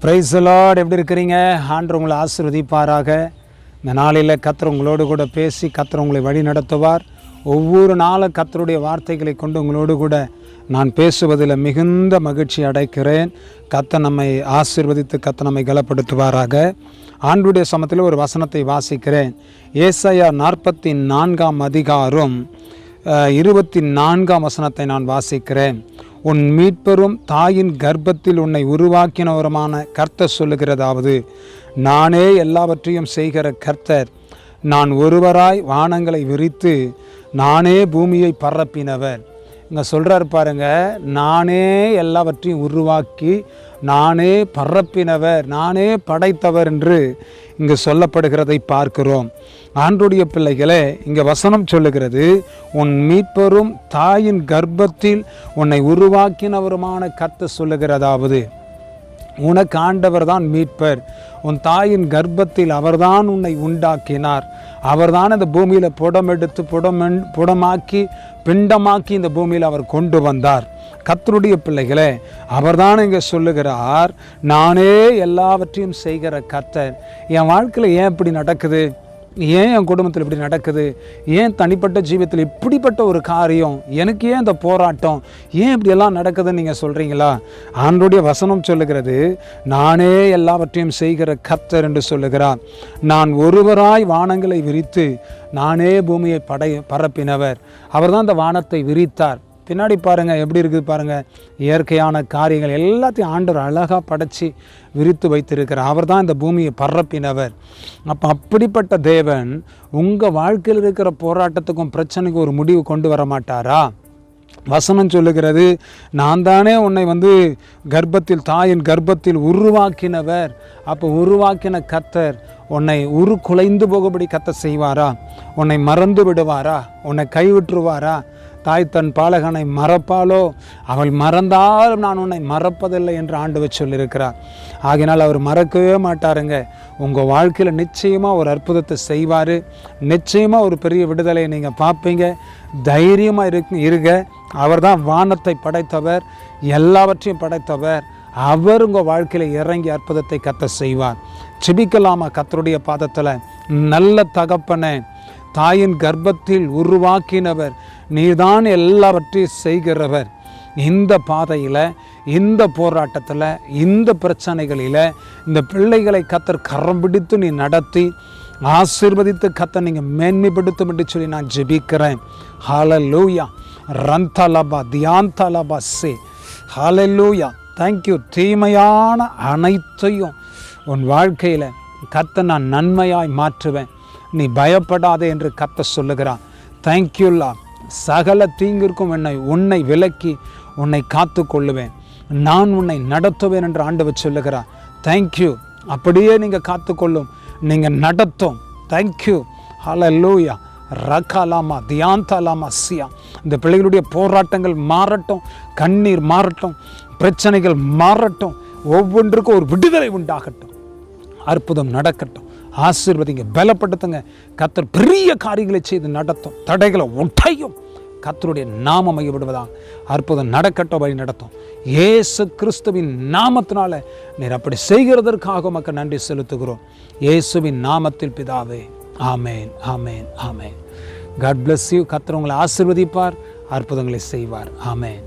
Praise the Lord. எப்படி இருக்கிறீங்க? ஆண்டவர் உங்களை ஆசீர்வதிப்பாராக. இந்த நாளில் கர்த்தர் உங்களோடு கூட பேசி கர்த்தர் உங்களை வழி நடத்துவார். ஒவ்வொரு நாளும் கர்த்தருடைய வார்த்தைகளை கொண்டு உங்களோடு கூட நான் பேசுவதில் மிகுந்த மகிழ்ச்சி அடைக்கிறேன். கர்த்தர் நம்மை ஆசீர்வதித்து கர்த்தர் நம்மை கலப்படுத்துவாராக. ஆண்டவருடைய சமத்தில் ஒரு வசனத்தை வாசிக்கிறேன். ஏசாயா 44 அதிகாரம் 24 வசனத்தை நான் வாசிக்கிறேன். உன் மீட்பெரும் தாயின் கர்ப்பத்தில் உன்னை உருவாக்கினவருமான கர்த்தர் சொல்லுகிறதாவது, நானே எல்லாவற்றையும் செய்கிற கர்த்தர், நான் ஒருவராய் வானங்களை விரித்து நானே பூமியை பரப்பினவர். இங்கே சொல்கிறார் பாருங்க, நானே எல்லாவற்றையும் உருவாக்கி நானே பரப்பினவர், நானே படைத்தவர் என்று இங்கு சொல்லப்படுகிறதை பார்க்கிறோம். ஆண்டவருடைய பிள்ளைகளே, இங்கே வசனம் சொல்லுகிறது, உன் மீட்பெரும் தாயின் கர்ப்பத்தில் உன்னை உருவாக்கினவருமான கர்த்தர் சொல்லுகிறதாவது, உனக்கு ஆண்டவர் தான் மீட்பர். உன் தாயின் கர்ப்பத்தில் அவர்தான் உன்னை உண்டாக்கினார். அவர்தான் இந்த பூமியில் புடமெடுத்து புடமாக்கி பிண்டமாக்கி இந்த பூமியில் அவர் கொண்டு வந்தார். கர்த்தருடைய பிள்ளைகளே, அவர்தான் இங்கே சொல்லுகிறார், நானே எல்லாவற்றையும் செய்கிற கர்த்தர். என் வாழ்க்கையில் ஏன் இப்படி நடக்குது? ஏன் என் குடும்பத்தில் இப்படி நடக்குது? ஏன் தனிப்பட்ட ஜீவியத்தில் இப்படிப்பட்ட ஒரு காரியம்? எனக்கு ஏன் இந்த போராட்டம்? ஏன் இப்படியெல்லாம் நடக்குதுன்னு நீங்கள் சொல்கிறீங்களா? ஆண்டவருடைய வசனம் சொல்லுகிறது, நானே எல்லாவற்றையும் செய்கிற கர்த்தர் என்று சொல்லுகிறார். நான் ஒருவராய் வானங்களை விரித்து நானே பூமியை பரப்பினவர். அவர் தான் இந்த வானத்தை விரித்தார். பின்னாடி பாருங்கள் எப்படி இருக்குது பாருங்கள். இயற்கையான காரியங்கள் எல்லாத்தையும் ஆண்டவர் அழகாக படைச்சி விரித்து வைத்திருக்கிறார். அவர் தான் இந்த பூமியை பரப்பினவர். அப்போ அப்படிப்பட்ட தேவன் உங்கள் வாழ்க்கையில் இருக்கிற போராட்டத்துக்கும் பிரச்சனைக்கும் ஒரு முடிவு கொண்டு வர மாட்டாரா? வசனம் சொல்லுகிறது, நான் தானே உன்னை கர்ப்பத்தில் தாயின் கர்ப்பத்தில் உருவாக்கினவர். அப்போ உருவாக்கின கர்த்தர் உன்னை குலைந்து போகபடி கர்த்தர் செய்வாரா? உன்னை மறந்து விடுவாரா? உன்னை கைவிட்டுருவாரா? தாய் தன் பாலகனை மறப்பாலோ? அவள் மறந்தாலும் நான் உன்னை மறப்பதில்லை என்று ஆண்டவர் சொல்லியிருக்கிறார். ஆகினால் அவர் மறக்கவே மாட்டாருங்க. உங்கள் வாழ்க்கையில் நிச்சயமாக ஒரு அற்புதத்தை செய்வார். நிச்சயமாக ஒரு பெரிய விடுதலையை நீங்கள் பார்ப்பீங்க. தைரியமாக இருங்க. அவர் தான் வானத்தை படைத்தவர், எல்லாவற்றையும் படைத்தவர். அவர் உங்கள் வாழ்க்கையில் இறங்கி அற்புதத்தை கர்த்தர் செய்வார். செபிக்கலாமா கர்த்தருடைய பாதத்தில்? நல்ல தகப்பனே, தாயின் கர்ப்பத்தில் உருவாக்கினவர், நீதான் எல்லாவற்றையும் செய்கிறவர். இந்த பாதையில், இந்த போராட்டத்தில், இந்த பிரச்சனைகளில் இந்த பிள்ளைகளை கர்த்தர் கரம் பிடித்து நீ நடத்தி ஆசீர்வதித்து கர்த்தர் நீங்கள் மேன்மைப்படுத்தும் என்று சொல்லி நான் ஜெபிக்கிறேன். ஹல்லேலூயா. ரந்தலபா தியாந்தலபா சே. ஹல்லேலூயா. தேங்க்யூ. தீமையான அனைத்தையும் உன் வாழ்க்கையில் கர்த்தர் நான் நன்மையாய் மாற்றுவேன், நீ பயப்படாதே என்று கர்த்தர் சொல்லுகிறான். தேங்க்யூல்லா. சகல தீங்கிற்கும் உன்னை விலக்கி உன்னை காத்து கொள்ளுவேன், நான் உன்னை நடத்துவேன் என்று ஆண்டவர் சொல்லுகிறார். தேங்க்யூ. அப்படியே நீங்கள் காத்துக்கொள்ளும், நீங்கள் நடத்தும். தேங்க்யூ. ஹல்லேலூயா. ரகாலாமா தியாந்தாலாமா சியா. இந்த பிள்ளைகளுடைய போராட்டங்கள் மாறட்டும், கண்ணீர் மாறட்டும், பிரச்சனைகள் மாறட்டும், ஒவ்வொன்றுக்கும் ஒரு விடுதலை உண்டாகட்டும், அற்புதம் நடக்கட்டும். ஆசீர்வதிங்க, பலப்படுத்துங்க. கர்த்தர் பெரிய காரியங்களை செய்து நடத்தும், தடைகளை ஒட்டையும். கர்த்தருடைய நாமம் மையப்படுவதாக அற்புதம் நடக்கட்டும், வழி நடத்தும். இயேசு கிறிஸ்துவின் நாமத்தினால நீர் அப்படி செய்கிறதற்காக மக்கள் நன்றி செலுத்துகிறோம். இயேசுவின் நாமத்தில் பிதாவே. ஆமேன், ஆமேன், ஆமேன். God bless you. கர்த்தர் உங்களை ஆசீர்வதிப்பார், அற்புதங்களை செய்வார். ஆமேன்.